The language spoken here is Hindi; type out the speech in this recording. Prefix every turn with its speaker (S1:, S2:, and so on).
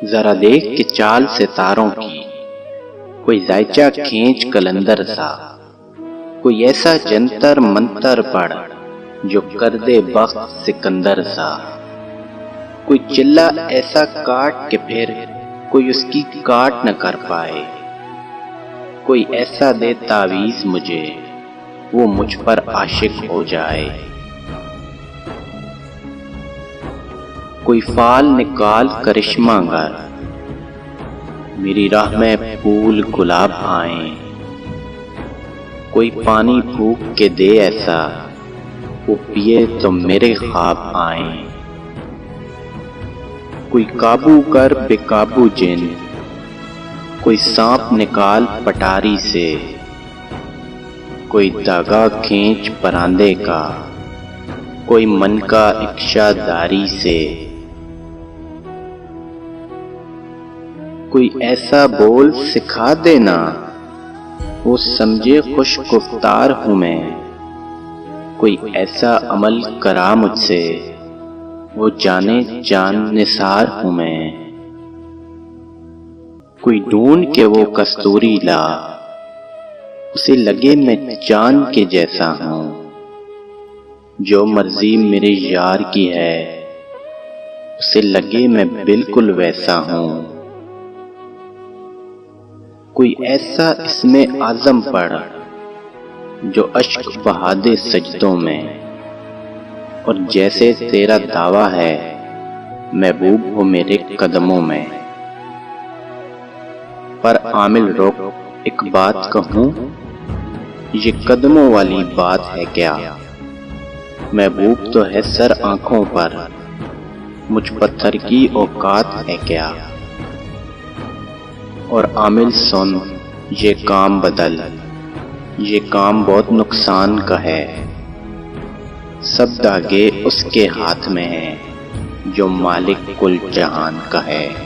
S1: जरा देख के चाल सितारों की, कोई जायचा खींच कलंदर सा, कोई ऐसा जंतर मंतर पढ़ जो कर दे बख्त सिकंदर सा। कोई चिल्ला ऐसा काट के फिर कोई उसकी काट न कर पाए, कोई ऐसा दे तावीज मुझे वो मुझ पर आशिक हो जाए। कोई फाल निकाल करिश्मा गर मेरी राह में फूल गुलाब आए, कोई पानी फूंक के दे ऐसा वो पिए तो मेरे ख्वाब आए। कोई काबू कर बेकाबू जिन, कोई सांप निकाल पटारी से, कोई धागा खींच परांदे का, कोई मन का इक्शादारी से। कोई ऐसा बोल सिखा देना वो समझे खुश गुफ्तार हूं मैं, कोई ऐसा अमल करा मुझसे वो जाने जान निसार हूं मैं। कोई ढूंढ के वो कस्तूरी ला, उसे लगे मैं चांद के जैसा हूं, जो मर्जी मेरे यार की है उसे लगे मैं बिल्कुल वैसा हूं। कोई ऐसा इसमें आज़म पढ़ जो अश्क बहा दे सजदों में, और जैसे तेरा दावा है महबूब हो मेरे कदमों में। पर आमिल रोक एक बात कहूँ, ये कदमों वाली बात है क्या, महबूब तो है सर आंखों पर, मुझ पत्थर की औकात है क्या। और आमिल सुन ये काम बदल, ये काम बहुत नुकसान का है, सब दागे उसके हाथ में है जो मालिक कुल जहान का है।